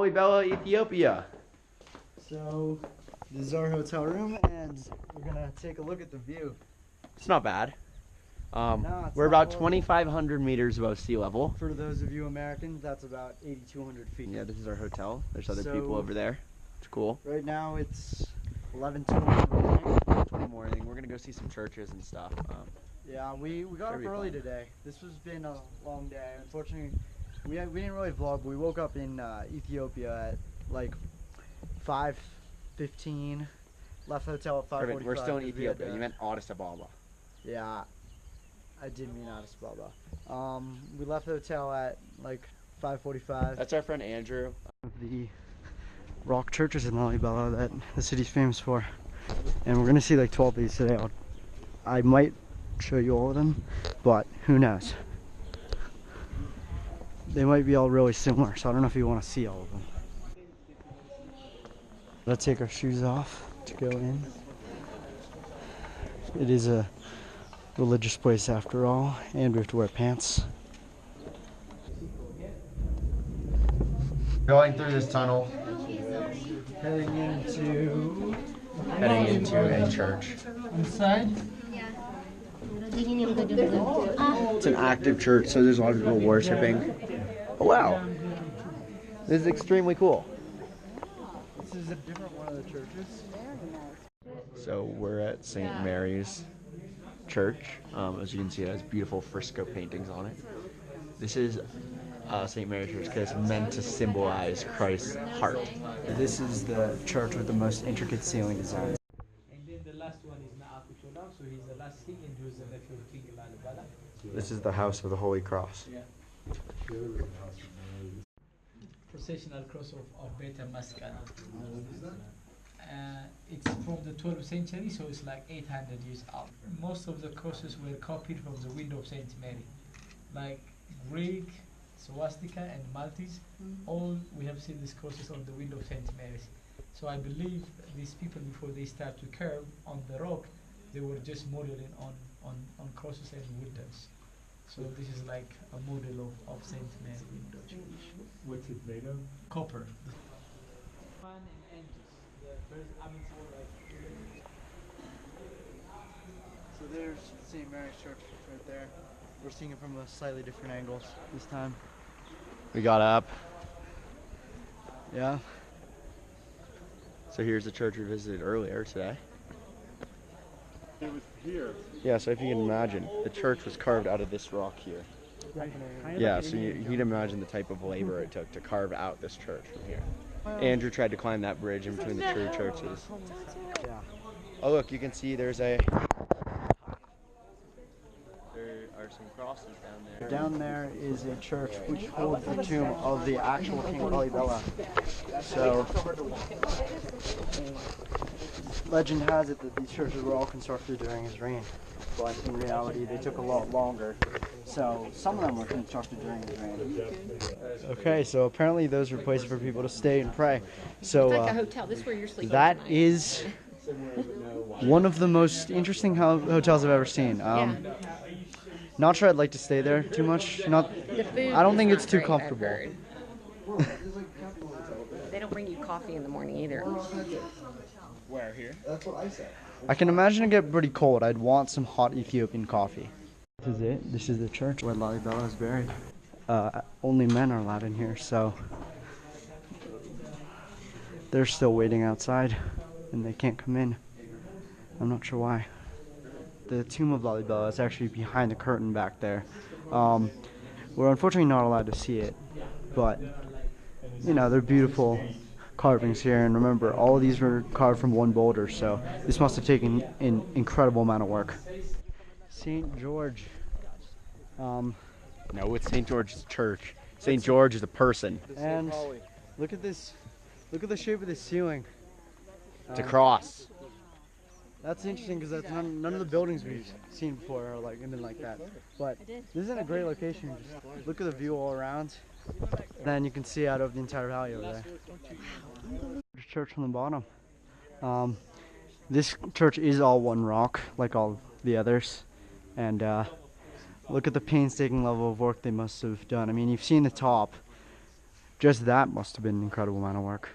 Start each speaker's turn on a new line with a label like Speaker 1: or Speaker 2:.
Speaker 1: Lalibela, Ethiopia.
Speaker 2: So, this is our hotel room, and we're gonna take a look at the view.
Speaker 1: It's not bad.
Speaker 2: No,
Speaker 1: We're about 2,500 meters above sea level.
Speaker 2: For those of you Americans, that's about 8,200 feet.
Speaker 1: Yeah, this is our hotel. There's other people over there. It's cool.
Speaker 2: Right now it's 11:20
Speaker 1: in the morning. We're gonna go see some churches and stuff.
Speaker 2: Yeah, we got up early today. This has been a long day. Unfortunately, we didn't really vlog. We woke up in Ethiopia at like 5:15. Left the hotel at 5:45.
Speaker 1: We're still in Ethiopia. You meant Addis Ababa.
Speaker 2: Yeah, I did mean Addis Ababa. We left the hotel at like 5:45.
Speaker 1: That's our friend Andrew.
Speaker 2: The rock churches in Lalibela that the city's famous for, and we're gonna see like 12 of these today. I might show you all of them, but who knows? They might be all really similar, so I don't know if you want to see all of them. Let's take our shoes off to go in. It is a religious place after all, and we have to wear pants.
Speaker 1: Going through this tunnel,
Speaker 2: Heading into
Speaker 1: a church.
Speaker 2: inside.
Speaker 1: It's an active church, so there's a lot of people worshiping. Oh wow, this is extremely cool.
Speaker 2: This is a different one of the churches.
Speaker 1: So we're at St. Mary's Church. As you can see, it has beautiful fresco paintings on it. This is St. Mary's Church because it's meant to symbolize Christ's heart.
Speaker 2: This is the church with the most intricate ceiling designs.
Speaker 3: And then the last one is Na'akutola, so he's the last king and he was the nephew of King Lalibela.
Speaker 1: This is the House of the Holy Cross.
Speaker 3: Yeah. Processional cross of Beta Mascal. It's from the 12th century, so it's like 800 years old. Most of the crosses were copied from the window of Saint Mary, like Greek, swastika, and Maltese. All we have seen these crosses on the window of Saint Mary's. So I believe these people, before they start to carve on the rock, they were just modeling on crosses and windows. So this is like a model of Saint Mary window.
Speaker 4: What's it made of?
Speaker 3: Copper. Man and angels. The first, I mean, so like.
Speaker 2: So there's St. Mary's Church right there. We're seeing it from a slightly different angles this time.
Speaker 1: We got up.
Speaker 2: Yeah.
Speaker 1: So here's the church we visited earlier today.
Speaker 4: It was here.
Speaker 1: Yeah, so if you can imagine, the church was carved out of this rock here. Yeah, so you can imagine the type of labor it took to carve out this church from here. Andrew tried to climb that bridge in between the two churches.
Speaker 2: Yeah.
Speaker 1: Oh look, you can see there are some crosses down there.
Speaker 2: Down there is a church which holds the tomb of the actual King Lalibela. So, legend has it that these churches were all constructed during his reign, but in reality they took a lot longer. So, some of them were constructed during his reign. Okay, so apparently those were places for people to stay and pray. So,
Speaker 5: It's like a hotel. This is where you're sleeping.
Speaker 2: that
Speaker 5: tonight.
Speaker 2: is one of the most interesting hotels I've ever seen. Not sure I'd like to stay there too much.
Speaker 5: The food
Speaker 2: I don't
Speaker 5: is
Speaker 2: think
Speaker 5: not
Speaker 2: it's too
Speaker 5: great, I've
Speaker 2: comfortable.
Speaker 5: heard. They don't bring you coffee in the morning either.
Speaker 1: Where, here?
Speaker 2: I can imagine it get pretty cold. I'd want some hot Ethiopian coffee. This is it. This is the church where Lalibela is buried. Only men are allowed in here, so they're still waiting outside, and they can't come in. I'm not sure why. The tomb of Lalibela is actually behind the curtain back there. We're unfortunately not allowed to see it, but you know, they're beautiful carvings here, and remember, all of these were carved from one boulder, so this must have taken an incredible amount of work. St. George.
Speaker 1: No, it's St. George's Church. St. George is a person.
Speaker 2: And look at this. Look at the shape of the ceiling.
Speaker 1: It's a cross.
Speaker 2: That's interesting because that's none of the buildings we've seen before are like been like that. But this isn't a great location. Just look at the view all around. Then you can see out of the entire valley over there. There's a church from the bottom. This church is all one rock, like all the others. And look at the painstaking level of work they must have done. I mean, you've seen the top. Just that must have been an incredible amount of work.